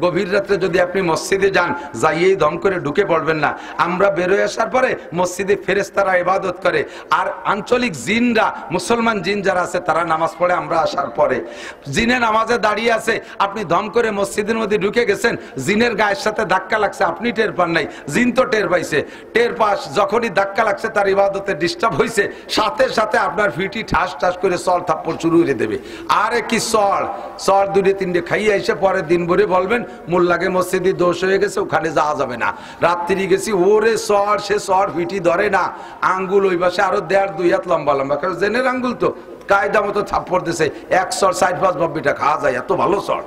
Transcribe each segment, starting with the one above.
গভীর রাতে যদি আপনি মসজিদে যান, যাইয়েই দম করে ঢুকে পড়বেন না। আমরা বেরোয় আসার পরে মসজিদে ফেরেশতারা ইবাদত করে, আর আঞ্চলিক জিনরা, মুসলমান জিন যারা আছে তারা নামাজ পড়ে। আমরা আসার পরে জিনে নামাজে দাঁড়িয়ে আছে, আপনি দম করে মসজিদের মধ্যে ঢুকে গেছেন, জিনের গায়ের সাথে ধাক্কা লাগছে, আপনি টের পান নাই, জিন তো টের পাইছে। টের পাস যখনই ধাক্কা লাগছে, তার ইবাদতে ডিস্টার্ব হয়েছে, সাথে সাথে আপনার ফিটি ঠাস ঠাস করে সল থাপ্পড় শুরু করে দেবে। আরে কি সল দুটো তিনটে খাইয়ে এসে পরে দিন ভরে বলবেন মোল্লাকে মসজিদে দোষ হয়ে গেছে, ওখানে যাওয়া যাবে না। রাত্রি গেছি, ওরে সর, সে সর ফিটি ধরে না, আঙ্গুল ওই পাশে আরো 1.5-2 হাত লম্বা লম্বা, কারণ জেনের আঙ্গুল তো কায়দা মতো থাপ্পড় দিছে, 1 সর 4-5 বব্বিটা খাওয়া যায়, এত ভালো সর।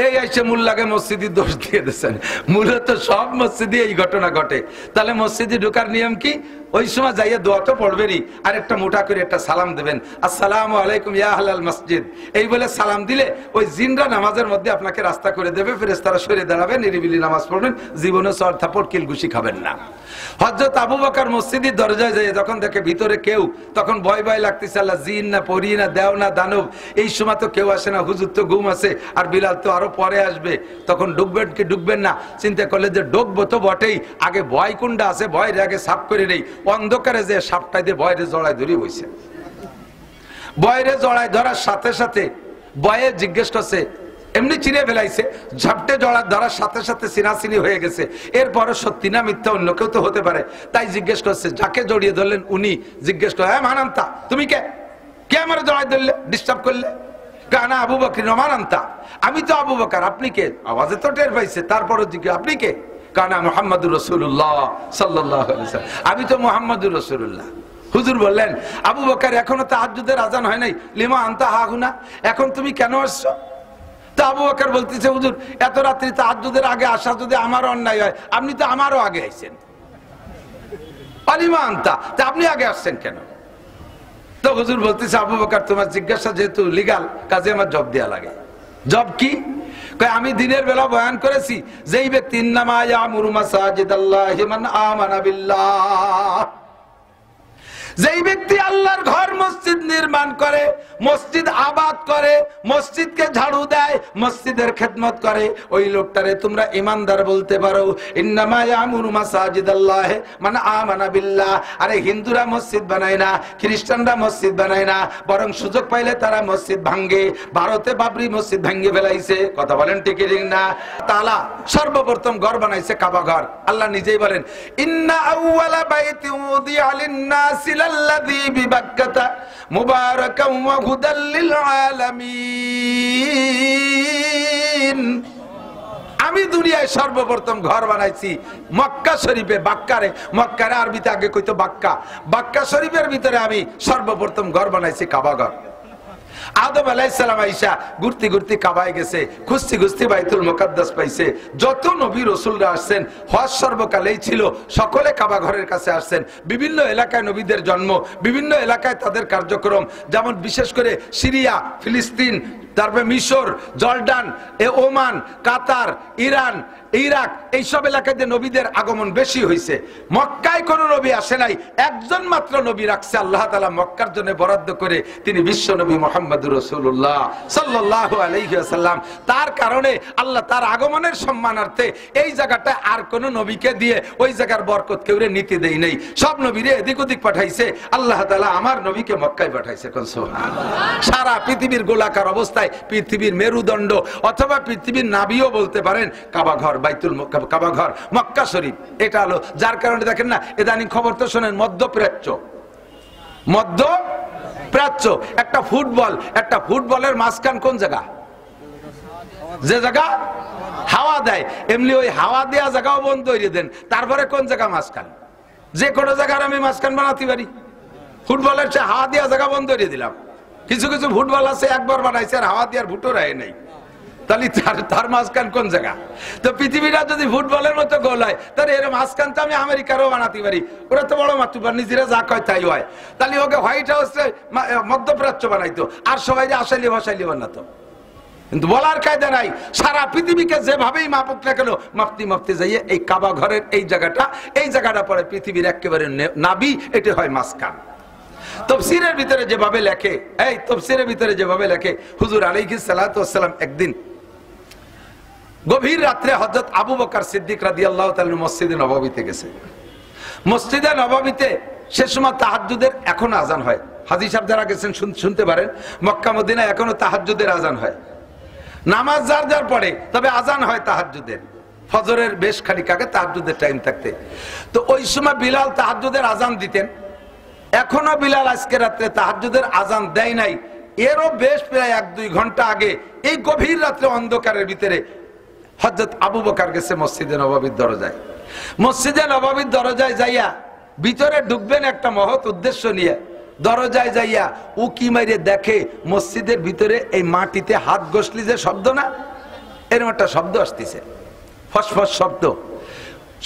এই আইসে মোল্লাকে মসজিদে দোষ দিয়ে দিয়েছেন। মূলত সব মসজিদে এই ঘটনা ঘটে। তাহলে মসজিদে ঢোকার নিয়ম কি? ওই সময় যাইয়া দোয়া তো পড়বেনই, আর একটা মোটা করে একটা সালাম দেবেন, আসসালামু আলাইকুম ইয়া আহলাল মসজিদ। এই বলে সালাম দিলে ওই জিনরা নামাজের মধ্যে আপনাকে রাস্তা করে দেবে, ফেরেশতারা সরে দাঁড়াবে, নিরিবিলি নামাজ পড়বেন, জীবনে সর থাপড় কিলঘুষি খাবেন না। হযরত আবু বকর মসজিদের দরজায় যায়, যখন দেখে ভিতরে কেউ, তখন ভয় ভয় লাগতেছে, আল্লাহ জিন না পরি না দেও না দানব, এই সময় তো কেউ আসে না, হুজুর তো ঘুম আছে, আর বিলাল তো আরো পরে আসবে, তখন ঢুকবেন কি ঢুকবেন না চিন্তা করলে যে ঢুকবো তো বটেই, আগে ভয় কোনটা আছে ভয়ের আগে সাফ করে নেই। অন্ধকারে যে সাপটাই দিয়ে ভয়ের জড়ায় ধরে বইছে, ভয়ের জড়ায় ধরার সাথে সাথে ভয়ে জিজ্ঞেস করছে, এমনি চিনে ফেলাইছে, ঝাপটে জড়ায় ধরার সাথে সাথে চিনাচিনি হয়ে গেছে, এরপরও সত্যি না মিথ্যা অন্য কেউ তো হতে পারে, তাই জিজ্ঞেস করছে, যাকে জড়িয়ে ধরলেন উনি জিজ্ঞেস করে, হ্যাঁ মানান্তা তুমি কে আমার জড়ায় ধরলে, ডিস্টার্ব করলে? কানা আবু বকর মানান্তা, আমি তো আবু বকর, আপনি কে? আওয়াজে তো টের পাইছে, তারপরও জিজ্ঞেস আপনি কে? কানা মুহাম্মাদুর রাসূলুল্লাহ সাল্লাল্লাহু আলাইহি ওয়াসাল্লাম, আমি তো মুহাম্মাদুর রাসূলুল্লাহ। হুজুর বললেন, আবু বকর এখনো তাহাজ্জুদের আজান হয় নাই, লিমা আনতা হাহুনা, এখন তুমি কেন আসছো? তা আবু বকর বলতেছে, হুজুর এত রাত্রি তাহাজ্জুদের আগে আসা যদি আমার অন্যায় হয়, আপনি তো আমারও আগে আইছেন, লিমা আনতা, তা আপনি আগে আসছেন কেন? তো হুজুর বলতেছে, আবু বকর তোমার জিজ্ঞাসা যেহেতু লিগাল, কাজে আমার জব দেয়া লাগে। জব কি? আমি দিনের বেলা বয়ান করেছি, যেই ব্যক্তি ইন্নামা ইয়ামুরু মাসাজিদাল্লাহি মান আমানা বিল্লাহ, যেই ব্যক্তি আল্লাহর ঘর মসজিদ নির্মাণ করে, মসজিদ আবাদ করে, মসজিদকে ঝাড়ু দেয়, মসজিদের খেদমত করে, ওই লোকটারে তোমরা ইমানদার বলতে পারো। ইন্নামা ইয়ামুরু মাসাজিদাল্লাহ মান আমানা বিল্লাহ। আরে হিন্দুরা মসজিদ বানায় না, খ্রিস্টানরা মসজিদ বানায় না, বরং সুযোগ পাইলে তারা মসজিদ ভাঙ্গে। ভারতে বাবরি মসজিদ ভাঙ্গে ফেলাইছে, কথা বলেন ঠিক না? তাআলা সর্বপ্রথম ঘর বানাইছে কাবা ঘর। আল্লাহ নিজেই বলেন, ইন্না আউওয়ালা বাইতি উযিআ লিন-নাসি লাল্লাযী বিবাক্কাতা মুবারাকান ওয়া হুদাল লিল আলামিন। আমি দুনিয়ায় সর্বপ্রথম ঘর বানাইছি মক্কা শরীফে, বাক্কারে, মক্কারে আরবিতে আগে কইতো বাক্কা, বাক্কা শরীফের ভিতরে আমি সর্বপ্রথম ঘর বানাইছি কাবা ঘর। আদম আলাইহিস সালাম আয়েশা ঘুরতে ঘুরতে কাবায় গেছে, খুঁজতে খুঁজতে বাইতুল মুকাদ্দাস পাইছে। যত নবী রাসূলরা আসছেন, হজ সর্বকালেই ছিল, সকলে কাবা ঘরের কাছে আসছেন। বিভিন্ন এলাকায় নবীদের জন্ম, বিভিন্ন এলাকায় তাদের কার্যক্রম, যেমন বিশেষ করে সিরিয়া, ফিলিস্তিন, তারপরে মিশর, জর্ডান, ওমান, কাতার, ইরান, ইরাক, এইসব এলাকায় যে নবীদের আগমন বেশি হয়েছে। মক্কায় কোন নবী আসে নাই, একজন মাত্র নবী রাখছে আল্লাহ তাআলা মক্কার জন্য বরাদ্দ করে, তিনি বিশ্ব নবী মুহাম্মদুর রাসূলুল্লাহ সাল্লাল্লাহু আলাইহি ওয়াসাল্লাম। তার কারণে আল্লাহ তার আগমনের সম্মানার্থে এই জায়গাটা আর কোন নবীকে দিয়ে ওই জায়গার বরকত কেউরে নিতে দেই নাই, সব নবীরে এদিক ওদিক পাঠাইছে আল্লাহ তাআলা, আমার নবীকে মক্কায় পাঠাইছে। কোন সুবহানাল্লাহ। সারা পৃথিবীর গোলাকার অবস্থায়, পৃথিবীর মেরুদণ্ড অথবা পৃথিবীর নাভিও বলতে পারেন কাবা ঘর, বাইতুল কাবা ঘর, মক্কা শরীফ, এটা হলো। যার কারণে দেখেন না, ইদানিং খবর তো শোনেন, মধ্যপ্রাচ্য, মধ্যপ্রাচ্য একটা ফুটবলের মাঝখান কোন জায়গা? যে জায়গা হাওয়া দেয়, এমনি ওই হাওয়া দেওয়া জায়গাও বন্ধ করে দেন, তারপরে কোন জায়গা মাঝখান? যে কোনো জায়গার আমি মাঝখান বানাতে পারি। ফুটবলের সে হাওয়া দেওয়া জায়গা বন্ধ করে দিলাম। কিছু কিছু ফুটবল আছে একবার বানাইছে আর হাওয়া দেওয়ার ভুটো রায় নেই, তাহলে তার মাঝখান কোন জায়গা? তো পৃথিবীটা যদি ফুটবলের মতো গোল হয়, তাহলে এর মাঝখান তো আমি আমেরিকারও বানাতে পারি, ওরা তো বড় মাতুবার, নিজেরা যা কয় তাই হয়। তাহলে ওকে হোয়াইট হাউসে মধ্যপ্রাচ্য বানাইতো, আর সবাই আসাইলি ভাসাইলি বানাতো। কিন্তু বলার কায়দা নাই, সারা পৃথিবীকে যেভাবেই মাপুক না কেন, মাপতে যাইয়ে এই কাবা ঘরের এই জায়গাটা পরে পৃথিবীর একেবারে নাভি, এটি হয় মাঝখান। তাফসীরের ভিতরে যেভাবে লেখে, হুজুর আলাইহিস সালাতু ওয়াস সালাম একদিন গভীর রাত্রে হযরত আবু বকর সিদ্দিক রাদিয়াল্লাহু তাআলা মসজিদে নববীতে গেছে। মসজিদে নববীতে সে সময় তাহাজ্জুদের এখন আজান হয়। হাজী সাহেব যারা গেছেন শুনতে পারেন, মক্কা মদিনায় এখনো তাহাজ্জুদের আজান হয়। নামাজ যার যার পড়ে, তবে আজান হয় তাহাজ্জুদের ফজরের বেশ খানিক আগে তাহাজ্জুদের টাইম থাকতে। তো ওই সময় বিলাল তাহাজ্জুদের আজান দিতেন। এখনো বিলাল আজকে রাত্রে তাহাজ্জুদের আজান দেয় নাই, এরও বেশ প্রায় 1-2 ঘন্টা আগে এই গভীর রাত্রে অন্ধকারের ভিতরে হযরত আবু বকর গেছে মসজিদে নববীর দরজায়। মসজিদে নববীর দরজায় যাইয়া ভিতরে ঢুকবেন একটা মহৎ উদ্দেশ্য নিয়ে। দরজায় যাইয়া উকি মাইরে দেখে মসজিদের ভিতরে এই মাটিতে হাত ঘষলি যে শব্দ না, এরকম একটা শব্দ আসতেছে, ফসফস শব্দ।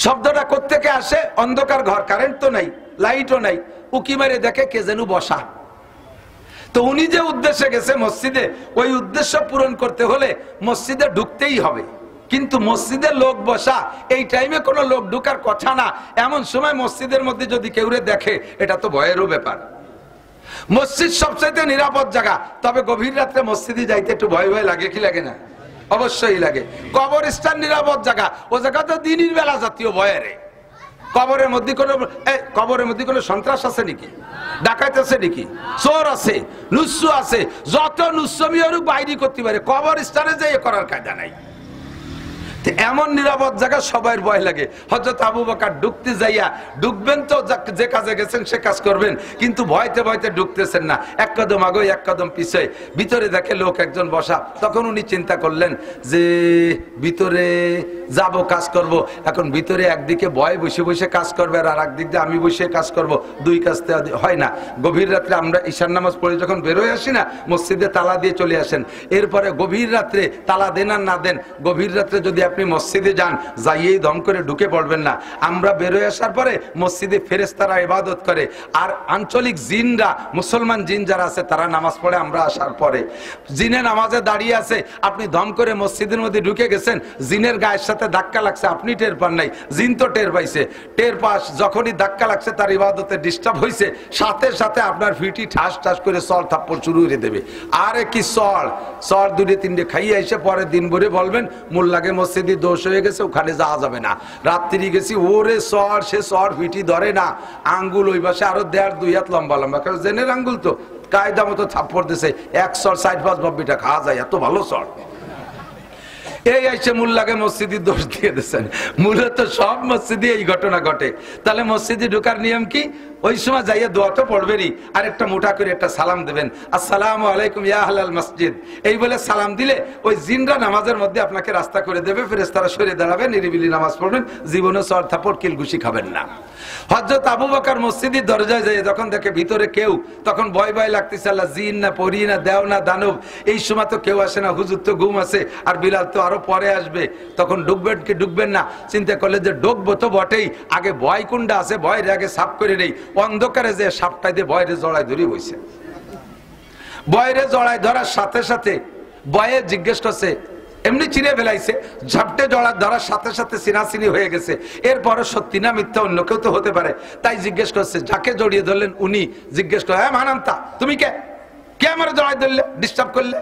শব্দটা কোত্থেকে আসে? অন্ধকার ঘর, কারেন্ট তো নাই, লাইটও নাই। উকি মাইরে দেখে কে যেন বসা। তো উনি যে উদ্দেশ্যে গেছে মসজিদে, ওই উদ্দেশ্য পূরণ করতে হলে মসজিদে ঢুকতেই হবে। কিন্তু মসজিদে লোক বসা, এই টাইমে কোনো লোক ঢুকার কথা না। এমন সময় মসজিদের মধ্যে যদি কেউ দেখে, এটা তো ভয়েরও ব্যাপার। মসজিদ সবচাইতে নিরাপদ জায়গা, তবে গভীর রাত্রে মসজিদে যাইতে একটু ভয় ভয় লাগে, কি লাগে না? অবশ্যই লাগে। কবরস্থান নিরাপদ জায়গা, ও জায়গা তো দিনের বেলা জাতীয় ভয়েরে। কবরের মধ্যে কোনো সন্ত্রাস আছে নাকি? ডাকাত আছে নাকি? চোর আছে, নুস্সু আছে, যত নুস্সমি ওর বাইরে করতে পারে, কবরস্থানে যে করার কায়দা নাই। এমন নিরাপদ জায়গা সবাই ভয় লাগে। হযরত আবু বকর ঢুকতে যাইয়া, ঢুকবেন তো যে কাজে গেছেন সে কাজ করবেন, কিন্তু ভয়তে ভয়তে ঢুকতেছেন না। এক কদম আগে এক কদম পিছে, ভিতরে দেখে লোক একজন বসা। তখন উনি চিন্তা করলেন যে ভিতরে যাব, কাজ করব। এখন ভিতরে একদিকে ভয় বসে বসে কাজ করবে, আর একদিক দিয়ে আমি বসে কাজ করব, দুই কাজ হয় না। গভীর রাত্রে আমরা ঈশার নামাজ পড়ে যখন বেরোয় আসি না, মসজিদে তালা দিয়ে চলে আসেন। এরপরে গভীর রাত্রে তালা দেন আর না দেন, গভীর রাত্রে যদি আপনি মসজিদে যান, যাইয়েই দম করে ঢুকে পড়বেন না। আমরা বেরোয় আসার পরে মসজিদে ফেরেশতারা ইবাদত করে, আর আঞ্চলিক জিনরা, মুসলমান জিন যারা আছে তারা নামাজ পড়ে। আমরা আসার পরে জিনে নামাজে দাঁড়িয়ে আছে, আপনি দম করে মসজিদের মধ্যে ঢুকে গেছেন, জিনের গায়ের সাথে ধাক্কা লাগছে, আপনি টের পান নাই, জিন তো টের পাইছে। টের পাস যখনই ধাক্কা লাগছে, তার ইবাদতে ডিস্টার্ব হয়েছে, সাথে সাথে আপনার ফিটি ঠাস ঠাস করে সর থাপ্পড় শুরু করে দেবে। আরে কি সর 2-3 খাইয়ে এসে পরে দিন ভরে বলবেন মোল্লাকে মসজিদে দোষ হয়ে গেছে, ওখানে যাওয়া যাবে না। রাত্রি গেছি, ওরে সর, সে সর ফিটি ধরে না, আঙ্গুল ওই পাশে আরো 1.5-2 হাত লম্বা লম্বা, কারণ জেনের আঙ্গুল তো কায়দা মতো থাপ্পড় দিছে। 1 সর 60-5 বব্বিটা খাওয়া যায়, এত ভালো সর। এই আইসে মোল্লাকে মসজিদে দোষ দিয়ে দিচ্ছেন। মূলত সব মসজিদে এই ঘটনা ঘটে। তাহলে মসজিদে ঢোকার নিয়ম কি? ওই সময় যাইয়া দোয়া তো পড়বেনই, আর একটা মোটা করে একটা সালাম দেবেন, আসসালামু আলাইকুম ইয়া আহলাল মসজিদ। এই বলে সালাম দিলে ওই জিনরা নামাজের মধ্যে আপনাকে রাস্তা করে দেবে, ফেরেশতারা সরে দাঁড়াবে, নিরিবিলি নামাজ পড়বেন, জীবনে সর থাপড় কিলঘুষি খাবেন না। হযরত আবু বকর মসজিদের দরজায় যায়, যখন দেখে ভিতরে কেউ, তখন ভয় ভয় লাগতেছে, আল্লাহ জিন না, পরি না, দেও না, দানব, এই সময় তো কেউ আসে না, হুজুর তো ঘুম আছে, আর বিলাল তো আরো পরে আসবে, তখন ঢুকবেন কি ঢুকবেন না চিন্তা করলে যে ঢুকবো তো বটেই, আগে ভয় কোনটা আছে ভয়ের আগে সাফ করে নেই। অন্ধকারে যে সাপটাই দিয়ে ভয়ের জড়াই ধরি বইছে, ভয়ের জড়াই ধরার সাথে সাথে ভয়ে জিজ্ঞেস করছে, এমনি চিনে ফেলাইছে, ঝাপটে জড়া ধরার সাথে সাথে চিনাচিনি হয়ে গেছে। এরপরও সত্যি না মিথ্যা অন্য কেউ তো হতে পারে, তাই জিজ্ঞেস করছে, যাকে জড়িয়ে ধরলেন উনি জিজ্ঞেস করে, হ্যাঁ মানান্তা, তুমি কে আমার জড়াই ধরলে, ডিস্টার্ব করলে?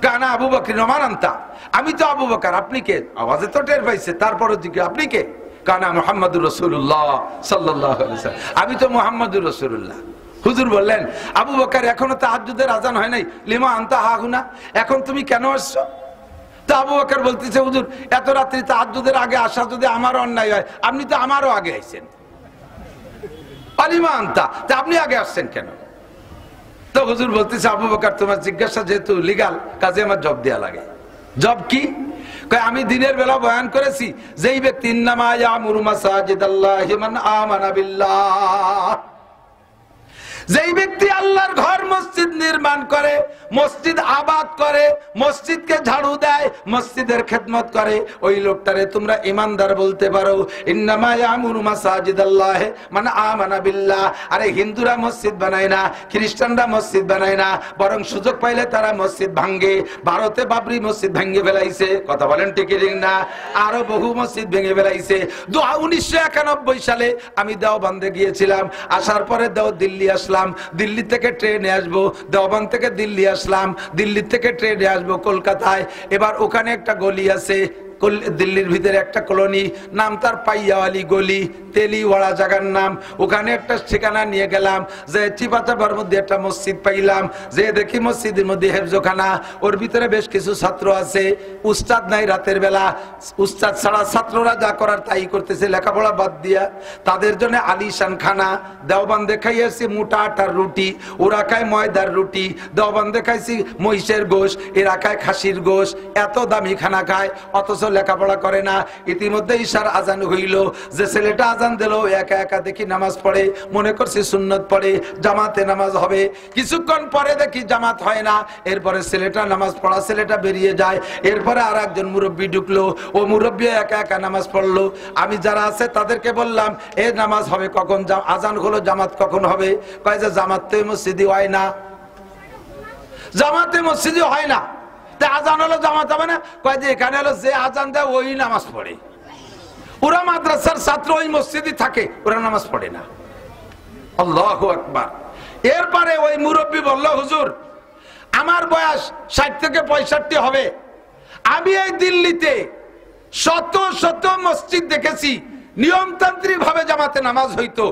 কানা আবু বকর মানান্তা, আমি তো আবু বকর, আপনি কে? আওয়াজে তো টের পাইছে, তারপরও জিজ্ঞেস, আপনি কে? কানা মুহাম্মাদুর রাসূলুল্লাহ সাল্লাল্লাহু আলাইহি ওয়াসাল্লাম, আমি তো মুহাম্মাদুর রাসূলুল্লাহ। হুজুর বললেন, আবু বকর এখনো তাহাজ্জুদের আজান হয় নাই, লিমা আনতা হাহুনা, এখন তুমি কেন আসছো? তো আবু বকর বলতেছে, হুজুর এত রাত্রি তাহাজ্জুদের আগে আসা যদি আমার অন্যায় হয়, আপনি তো আমারও আগে আইছেন, আলিমা আনতা, তা আপনি আগে আসছেন কেন? তো হুজুর বলতেছে, আবু বকর তোমার জিজ্ঞাসা যেহেতু লিগাল, কাজে আমার জব দেয়া লাগে। জব কি? আমি দিনের বেলা বয়ান করেছি, যেই ব্যক্তি ইন্নামা ইয়ামুরু মাসাজিদাল্লাহি মান আমানা বিল্লাহ, যেই ব্যক্তি আল্লাহর ঘর মসজিদ নির্মাণ করে, মসজিদ আবাদ করে, মসজিদকে ঝাড়ু দেয়, মসজিদের খেদমত করে, ওই লোকটারে তোমরা ইমানদার বলতে পারো। ইন্নামা ইয়ামুরু মাসাজিদাল্লাহি মান আমানা বিল্লাহ। আরে হিন্দুরা মসজিদ বানায় না, খ্রিস্টানরা মসজিদ বানায় না, বরং সুযোগ পাইলে তারা মসজিদ ভাঙ্গে। ভারতে বাবরি মসজিদ ভেঙে ফেলাইছে, কথা বলেন ঠিক না? আরো বহু মসজিদ ভেঙে ফেলাইছে। 1991 সালে আমি দেওবন্দে গিয়েছিলাম, আসার পরে দিল্লি আসলাম, দিল্লি থেকে ট্রেনে আসবো, দেওবন্দ থেকে দিল্লি আসলাম, দিল্লি থেকে ট্রেনে আসবো কলকাতায়। এবার ওখানে একটা গলি আছে, দিল্লির ভিতরে একটা কলোনি, নাম তার পাইয়াওয়ালি গলি, তেলিওয়াড়া জায়গার নাম। ওখানে একটা ঠিকানা নিয়ে গেলাম, যে চিপাচাপার মধ্যে একটা মসজিদ পাইলাম, যে দেখি মসজিদের মধ্যে হেফজখানা, ওর ভিতরে বেশ কিছু ছাত্র আছে, উস্তাদ নাই রাতের বেলা, উস্তাদ ছাড়া ছাত্ররা যা করার তাই করতেছে লেখাপড়া বাদ দিয়া। তাদের জন্য আলিশান খানা, দেওবান্দে খাইয়েছি মোটা আটার রুটি, ওরা খায় ময়দার রুটি, দেওবান্দে খাইছি মহিষের গোশ, এরা খায় খাসির গোশ, এত দামি খানা খায় অথচ লেখাপড়া করে না। ইতিমধ্যে ঈশার আজান হইল, যে ছেলেটা আজান দিল একা একা দেখি নামাজ পড়ে, মনে করছি সুন্নত পড়ে, জামাতে নামাজ হবে। কিছুক্ষণ পরে দেখি জামাত হয় না, এরপরে ছেলেটা নামাজ পড়া ছেলেটা বেরিয়ে যায়, এরপরে আর একজন মুরব্বী ঢুকলো, ও মুরব্বী একা একা নামাজ পড়লো। আমি যারা আছে তাদেরকে বললাম, এ নামাজ হবে কখন, আজান হলো জামাত কখন হবে? কয় যে জামাত তো মসজিদে হয় না, জামাতে মসজিদে হয় না, আজান হলো জামাত হবে না? কয় যে এখানে হলো যে আজান দেয় ওই নামাজ পড়ে, ওরা মাদ্রাসার ছাত্র ওই মসজিদে থাকে, ওরা নামাজ পড়ে না। আল্লাহু আকবার। এরপরে ওই মুরব্বী বলল, হুজুর আমার বয়স 60 থেকে 65 হবে, আমি এই দিল্লিতে শত শত মসজিদ দেখেছি, নিয়মতান্ত্রিক ভাবে জামাতে নামাজ হইতো,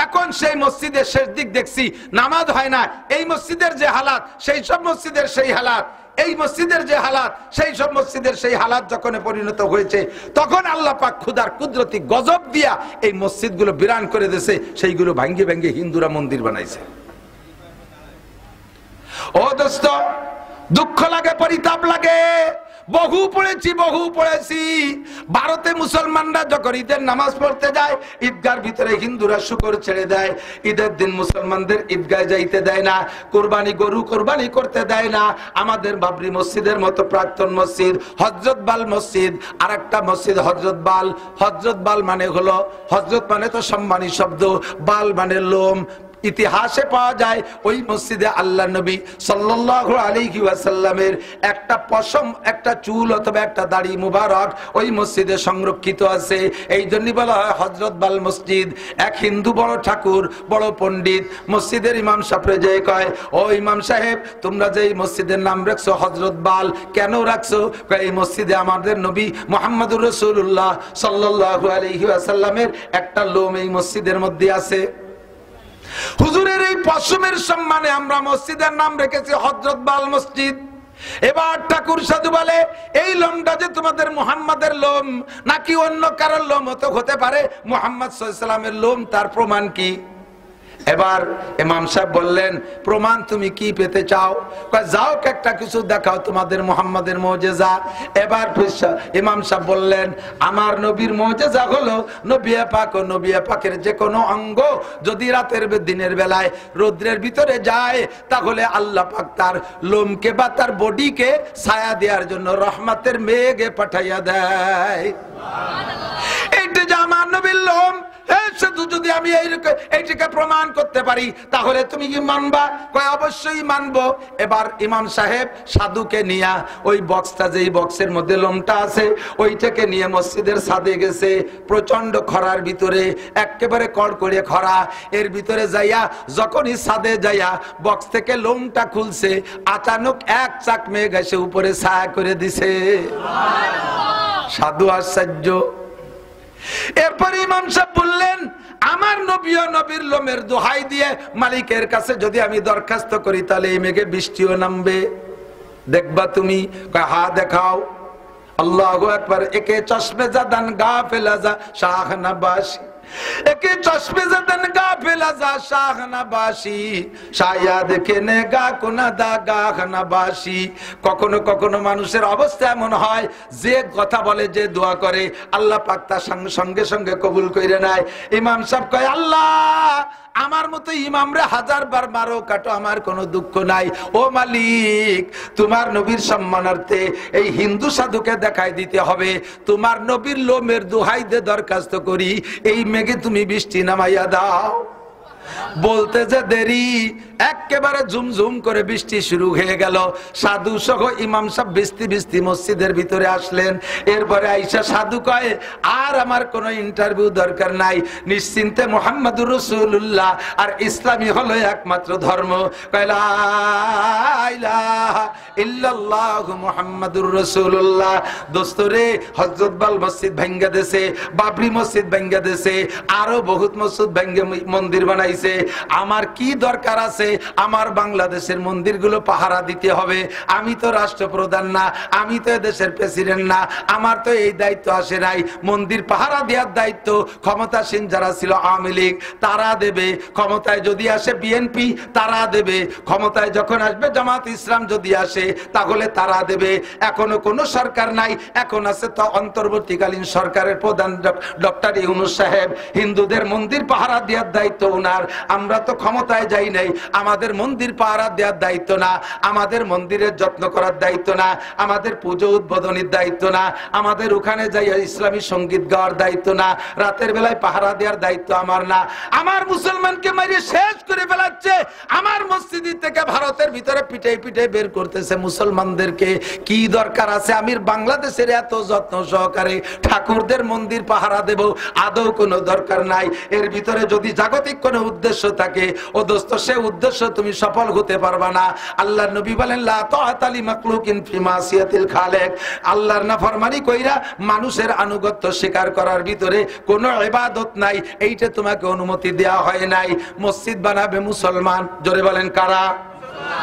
এখন সেই মসজিদের শেষ দিক দেখছি নামাজ হয় না। এই মসজিদের যে হালাত সেই সব মসজিদের সেই হালাত, এই মসজিদের যে হালাত সেই সব মসজিদের সেই হালাত যখন পরিণত হয়েছে, তখন আল্লাহ পাক খুদার কুদরতি গজব দিয়া এই মসজিদগুলো বিরান করে দিয়েছে, সেইগুলো ভাঙ্গে ভাঙ্গে হিন্দুরা মন্দির বানাইছে। ও দোস্ত, দুঃখ লাগে, পরিতাপ লাগে। বহু পড়েছি। ভারতে মুসলমানরা যখন ঈদের নামাজ পড়তে যায়, ঈদগার ভিতরে হিন্দুরা শুকর ছেড়ে দেয়, ঈদের দিন মুসলমানদের ঈদগায় যাইতে দেয় না, কোরবানি গরু কোরবানি করতে দেয় না। আমাদের বাবরি মসজিদের মতো প্রাক্তন মসজিদ হযরত বাল মসজিদ, আর একটা মসজিদ হযরত বাল। হযরত বাল মানে হলো, হযরত মানে তো সম্মানী শব্দ, বাল মানে লোম। ইতিহাসে পাওয়া যায় ওই মসজিদে আল্লাহ নবী সাল্লাল্লাহু আলাইহি ওয়াসাল্লামের একটা পশম, একটা চুল অথবা একটা দাড়ি মুবারক ওই মসজিদে সংরক্ষিত আছে। এই জন্যই বলা হয় হযরত বাল মসজিদ। এক হিন্দু বড় ঠাকুর, বড় পণ্ডিত মসজিদের ইমাম সাহেবরে যে কয়, ও ইমাম সাহেব, তোমরা যে এই মসজিদের নাম রাখছো হযরত বাল, কেন রাখছো? এই মসজিদে আমাদের নবী মুহাম্মদুর রাসূলুল্লাহ সাল্লাল্লাহু আলাইহি ওয়াসাল্লামের একটা লোম এই মসজিদের মধ্যে আছে। হুজুরের এই পশমের সম্মানে আমরা মসজিদের নাম রেখেছি হযরত বাল মসজিদ। এবার ঠাকুর সাধু বলে, এই লোমটা যে তোমাদের মুহাম্মাদের লোম নাকি অন্য কারোর লোম হতে পারে, মুহাম্মদ সাল্লাল্লাহু আলাইহি ওয়াসাল্লামের লোম, তার প্রমাণ কি? এবার ইমাম সাহেব বললেন, প্রমাণ তুমি কি পেতে চাও? যাও একটা কিছু দেখাও তোমাদের মুহাম্মাদের মুজিজা। এবার ইমাম সাহেব বললেন, আমার নবীর মুজিজা হলো নবী পাক ও নবী পাকের যে কোনো অঙ্গ যদি রাতের দিনের বেলায় রৌদ্রের ভিতরে যায়, তাহলে আল্লাহ পাক তার লোমকে বা তার বডিকে ছায়া দেওয়ার জন্য রহমতের মেঘে পাঠাইয়া দেয়। এইটা যে আমার নবীর লোম, যদি আমি এইটাকে প্রমাণ করতে পারি তাহলে তুমি কি মানবা? কয় অবশ্যই মানবো। এবার ইমাম সাহেব সাধুকে নিয়ে ওই বক্সটা, যেই বক্সের মধ্যে লোমটা আছে, ওইটাকে নিয়ে মসজিদের ছাদে গেছে। প্রচন্ড খরার ভিতরে, একেবারে কড়কড়ে খরা, এর ভিতরে যাইয়া যখনই ছাদে যাইয়া বক্স থেকে লোমটা খুলছে, আচানক এক চাক মেঘ এসে উপরে ছায়া করে দিছে। সাধু আশ্চর্য। এরপর ইমাম সাহেব বললেন, আমার নবী ও নবীর লোমের দোহাই দিয়ে মালিকের কাছে যদি আমি দরখাস্ত করি, তাহলে এই মেঘে বৃষ্টিও নামবে, দেখবা তুমি? হা দেখাও। আল্লাহু আকবার। একে চশমে জাদান গাফেলা যা শাহনা বাসি, একে চশমে জাদান গাফেলা যা শাহনা বাসি, শায়াদ কেনে গা কোনাদা গাহনা বাসি। কখনো কখনো মানুষের অবস্থা এমন হয়, যে কথা বলে, যে দোয়া করে, আল্লাহ পাক তার সঙ্গে সঙ্গে কবুল করে নেয়। ইমাম সাহেব কয়, আল্লাহ আমার মতো ইমামরে 1000 বার মারো কাটো, আমার কোনো দুঃখ নাই। ও মালিক, তোমার নবীর সম্মানার্থে এই হিন্দু সাধুকে দেখাই দিতে হবে, তোমার নবীর লোমের দোহাই দিয়ে দরখাস্ত করি, এই মেঘে তুমি বৃষ্টি নামাইয়া দাও। বলতে যে দেরি, একেবারে ঝুমঝুম করে বৃষ্টি শুরু হয়ে গেল। সাধু সহ ইমাম সাহেব বৃষ্টি বৃষ্টি মসজিদের ভিতরে আসলেন। এরপরে আইসা সাধু কয়, আর আমার কোনো ইন্টারভিউ দরকার নাই, নিশ্চিন্তে মুহাম্মাদুর রাসূলুল্লাহ আর ইসলামই হলো একমাত্র ধর্ম। কয় লা ইলাহা ইল্লাল্লাহু মুহাম্মাদুর রাসূলুল্লাহ। দোস্তরে, হযরত বাল মসজিদ ভাঙ্গা দেশে, বাবরি মসজিদ ভাঙ্গা দেশে, আরো বহুত মসজিদ ভাঙ্গে মন্দির বানাইছে। আমার কি দরকার আছে আমার বাংলাদেশের মন্দিরগুলো পাহারা দিতে হবে? আমি তো রাষ্ট্রপ্রধান না, আমি তো দেশের প্রেসিডেন্ট না, আমার তো এই দায়িত্ব আসে নাই। মন্দির পাহারা দেওয়ার দায়িত্ব ক্ষমতাসীন যারা ছিল আওয়ামী লীগ তারা দেবে, ক্ষমতায় যদি আসে বিএনপি তারা দেবে, ক্ষমতায় যখন আসবে জামাত ইসলাম যদি আসে তাহলে তারা দেবে। এখনো কোনো সরকার নাই, এখন আছে তো অন্তর্বর্তীকালীন সরকারের প্রধান ডক্টর ইউনূস সাহেব। হিন্দুদের মন্দির পাহারা দেওয়ার দায়িত্ব ওনার। আমরা তো ক্ষমতায় যাই নাই, আমাদের মন্দির পাহারা দেওয়ার দায়িত্ব না, আমাদের মন্দিরের যত্ন করার দায়িত্ব না, আমাদের পুজো উদ্বোধনের দায়িত্ব না, আমাদের ওখানে যাই ইসলামী সঙ্গীত গাওয়ার দায়িত্ব না, রাতের বেলায় পাহারা দেওয়ার দায়িত্ব আমার না। আমার মুসলমানকে মারিয়ে শেষ করে ফেলাচ্ছে, আমার মসজিদ থেকে ভারতের ভিতরে পিটে পিটে বের করতেছে মুসলমানদেরকে। কি দরকার আছে আমি বাংলাদেশের এত যত্ন সহকারে ঠাকুরদের মন্দির পাহারা দেব? আদৌ কোনো দরকার নাই। এর ভিতরে যদি জাগতিক কোনো উদ্দেশ্য থাকে, ও দোস্ত, সে উদ্দেশ্য তুমি সফল হতে পারবা না। আল্লাহর নবী বলেন, লা তাআতা লি মাখলুকিন ফি মাসিয়াতিল খালিক। আল্লাহর নাফরমানি কইরা মানুষের আনুগত্য স্বীকার করার ভিতরে কোনো ইবাদত নাই, এইটা তোমাকে অনুমতি দেওয়া হয় নাই। মসজিদ বানাবে মুসলমান, জোরে বলেন কারা?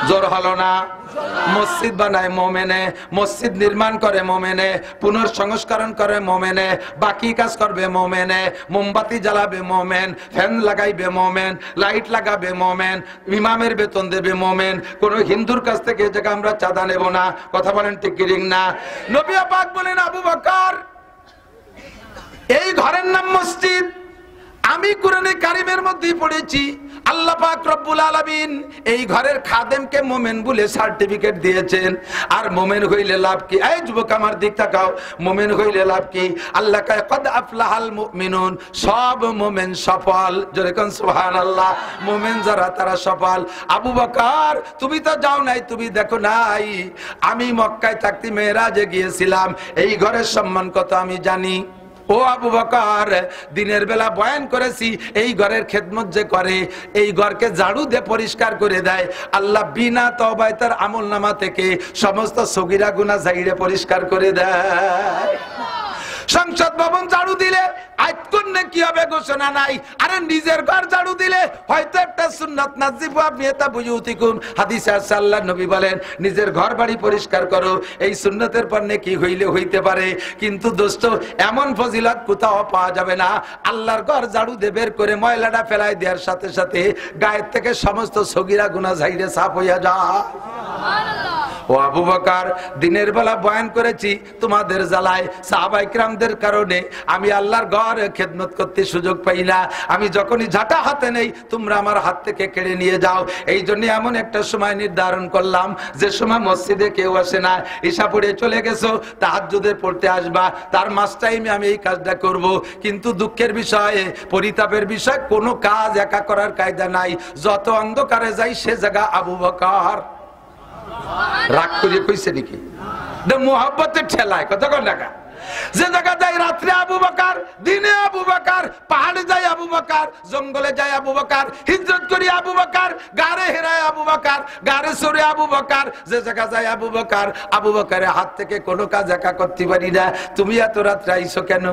জোর হলো না। মসজিদ বানায় মোমেনে, মসজিদ নির্মাণ করে মোমেনে, পুনর্সংস্করণ করে মোমেনে, বাকি কাজ করবে মোমেনে, মোমবাতি জ্বালাবে মোমেন, ফ্যান লাগাইবে মোমেন, লাইট লাগাবে মোমেন, ইমামের বেতন দেবে মোমেন। কোন হিন্দুর কাছ থেকে এই জায়গা আমরা চাঁদা নেব না। কথা বলেন ঠিক কি না? নবী পাক বলেন, আবু বকর, এই ঘরের নাম মসজিদ। আমি কোরআনে কারিমের মধ্যে পড়েছি, আল্লাহ পাক রব্বুল আলামিন এই ঘরের খাদেমকে মোমেন বলে সার্টিফিকেট দিয়েছেন। আর মোমেন হইলে লাভ কি? এই যুবক আমার দিক তাকাও, মোমেন হইলে লাভ কি? আল্লাহ কয়, কদ আফলাহাল মুমিনুন, সব মোমেন সফল। জোরে কোন সুবহানাল্লাহ। মোমেন যারা তারা সফল। আবু বকর, তুমি তো যাও নাই, তুমি দেখো নাই, আমি মক্কায় থাকতে মেরাজে গিয়েছিলাম, এই ঘরের সম্মান কত আমি জানি। ও আবু বকর, দিনের বেলা বয়ান করেছি, এই ঘরের খেদমত যে করে, এই ঘরকে ঝাড়ু দিয়ে পরিষ্কার করে দেয়, আল্লাহ বিনা তওবায় তার আমলনামা থেকে সমস্ত সগীরা গুনাহ ঝাইড়ে পরিষ্কার করে দেয়। সংসদ ভবন ঝাড়ু দিলে আয়াতকুন কি হবে ঘোষণা নাই। আরে নিজের ঘর ঝাড়ু দিলে হয়তো একটা সুন্নাত নাজিবু আবিয়াতা বুয়ুতিকুম, হাদিসে আছে আল্লাহর নবী বলেন, নিজের ঘর বাড়ি পরিষ্কার করো, এই সুন্নতের পর নেকি হইলে হইতে পারে। কিন্তু দোস্ত, এমন ফজিলত কোথাও পাওয়া যাবে না। আল্লাহর ঘর ঝাড়ু দিয়ে বের করে ময়লাটা ফেলাই দেওয়ার সাথে সাথে গায়ের থেকে সমস্ত সগীরা গুনাহ ঝাইড়ে সাফ হইয়া যায়। ও আবু বকর, দিনের বেলা বয়ান করেছি তোমাদের জ্বালায়, সাহাবায়ে কিরামদের কারণে আমি আল্লাহর ঘর খেদমত করতে সুযোগ পাই না। আমি যখনই ঝাঁটা হাতে নেই, তোমরা আমার হাত থেকে কেড়ে নিয়ে যাও। এই জন্য এমন একটা সময় নির্ধারণ করলাম, যে সময় মসজিদে কেউ আসে না, ঈশা পড়ে চলে গেছো, তাহাজ্জুদে পড়তে আসবা, তার মাস টাইমে আমি এই কাজটা করব। কিন্তু দুঃখের বিষয়ে, পরিতাপের বিষয়, কোনো কাজ একা করার কায়দা নাই। যত অন্ধকারে যাই সে জায়গা আবু বকর। রাগ করে কইছে নাকি? মোহাব্বতের ঠেলায় কথা কন টাকা। যে জায়গা যায় রাত্রে আবু বকর, দিনে আবু বকর, পাহাড়ে যায় আবু বকর, জঙ্গলে যায় আবু বকর, হিজরত করি আবু বকর, গারে হেরায় আবু বকর, গারে সরে আবু বকর। যে জায়গা যায় আবু বকর, আবু বকরের হাত থেকে কোনো কাজ একা করতে পারি না। তুমি এত রাত্রে আইছো কেন?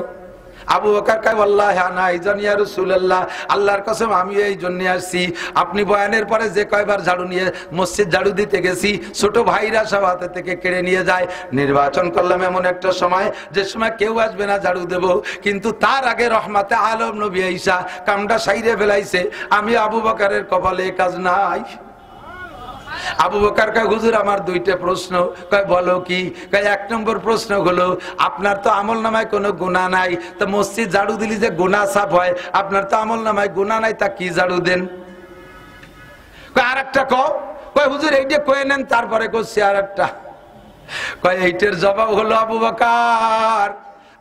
আবু বকর কয়, ওয়াল্লাহি আনা ইজান ইয়া রাসূলুল্লাহ, আল্লাহর কসম আমি এই জন্য আসছি, আপনি বয়ানের পরে যে কয়বার ঝাড়ু নিয়ে মসজিদ ঝাড়ু দিতে গেছি, ছোট ভাইরা সব হাতে থেকে কেড়ে নিয়ে যায়। নির্বাচন করলাম এমন একটা সময়, যে সময় কেউ আসবে না ঝাড়ু দেব, কিন্তু তার আগে রহমাতে আলম নবী ঈসা কামটা সাইরে ফেলাইছে। আমি আবু বকরের কপালে কাজ নাই। আবু বকর কয়, হুজুর আমার দুইটা প্রশ্ন। কয় বলো কি? কয় এক নম্বর প্রশ্ন হলো, আপনার তো আমল নামায় কোনো গুনাহ নাই, তো মসজিদ ঝাড়ু দিলি যে গুনাহ সাফ হয়, আপনার তো আমল নামায় গুনাহ নাই, তা কি ঝাড়ু দেন? কয় আরেকটা কও। কয় হুজুর এইটা কয়ে নেন, তারপরে করছি আরেকটা। কয় এইটার জবাব হলো, আবু বকর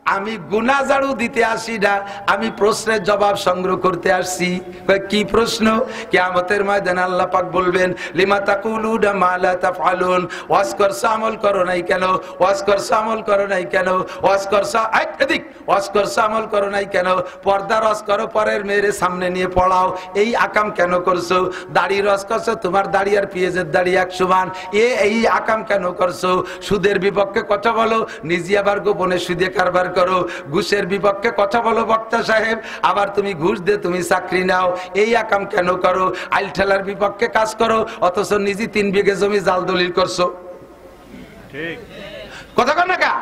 আমি গুনাহ ঝাড়ু দিতে আসি না, আমি প্রশ্নের জবাব সংগ্রহ করতে আসছি। কি প্রশ্ন? কিয়ামতের ময়দানে আল্লাহ পাক বলবেন লিমা তাকুলুনা মা লা তাফআলুন, ওয়াজ করছো আমল করো নাই কেন, ওয়াজ করছো আমল করো নাই কেন, ওয়াজ করছো এদিক ওয়াজ করছো আমল করো নাই কেন, পর্দা রস করো পরের মেয়ের সামনে নিয়ে পড়াও, এই আকাম কেন করছো, দাড়ি রস করছো তোমার দাড়ি আর পেঁয়াজের দাড়ি এক সমান, এই আকাম কেন করছো, সুদের বিপক্ষে কথা বলো নিজে আবার গোপনে সুদে কারবার করো, ঘুষের বিপক্ষে কথা বলো বক্তা সাহেব, আবার তুমি ঘুষ দিয়ে তুমি চাকরি নাও, এই আকাম কেন করো, আইল ঠেলার বিপক্ষে কাজ করো অথচ নিজে 3 বিঘে জমি জাল দলিল করছো। ঠিক কথা কন না কা?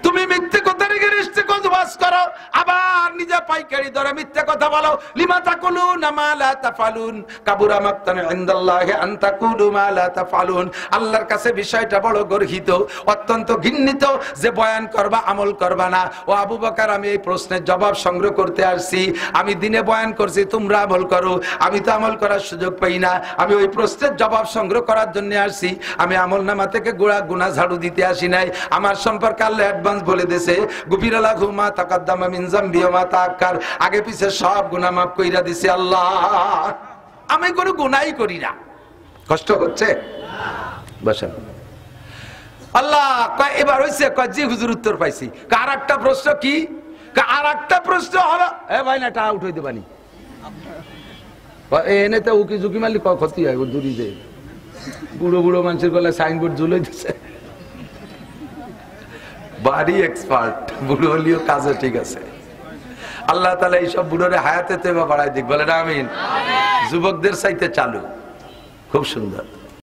তুমি মিথ্যে কথা রেখে রিস্তে ওয়াজ করো, আবার নিজে পাইকারি দরে মিথ্যে কথা বলো। লিমা তাকুলুনা মা লা তাফআলুন কাবুরা মাকতান ইনদাল্লাহি আন তাকুলু মা লা তাফআলুন। আল্লাহর কাছে বিষয়টা বড় গর্হিত, অত্যন্ত ঘৃণিত যে বয়ান করবা আমল করবা না। ও আবু বকর, আমি এই প্রশ্নের জবাব সংগ্রহ করতে আসছি। আমি দিনে বয়ান করছি, তোমরা আমল করো, আমি তো আমল করার সুযোগ পাই না। আমি ওই প্রশ্নের জবাব সংগ্রহ করার জন্য আসছি। আমি আমলনামা থেকে গুনাহ ঝাড়ু দিতে আসি নাই। আমার সম্পর্কে আল্লাহ অ্যাডভান্স বলে দিয়েছে গুফিরা লাহু মা তাকাদ্দামা মিন যামবি ওয়া মা তাআক্কার, আগে পিছে সব গুনাহ মাফ কইরা দিছে আল্লাহ। আমি কোনো গুনাহই করি না। কষ্ট হচ্ছে? বসেন। আল্লাহ কয় এবার হইছে, কয় জি হুজুর উত্তর পাইছি। আর একটা প্রশ্ন কি? আর একটা প্রশ্ন হলো এ ভাই না টা আউট হইতে পারি এনে তো উকি ঝুঁকি মারলি ক্ষতি হয়, ওর দূরি যে বুড়ো বুড়ো মানুষের গলায় সাইনবোর্ড ঝুলে দিচ্ছে। বাড়ি এক্সপার্ট, বুড়ো হলিও কাজে ঠিক আছে। আল্লাহ তাআলা এইসব বুড়োরে হায়াতে তো এবার বাড়াই দিক, বলে না আমিন। যুবকদের চাইতে চালু, খুব সুন্দর।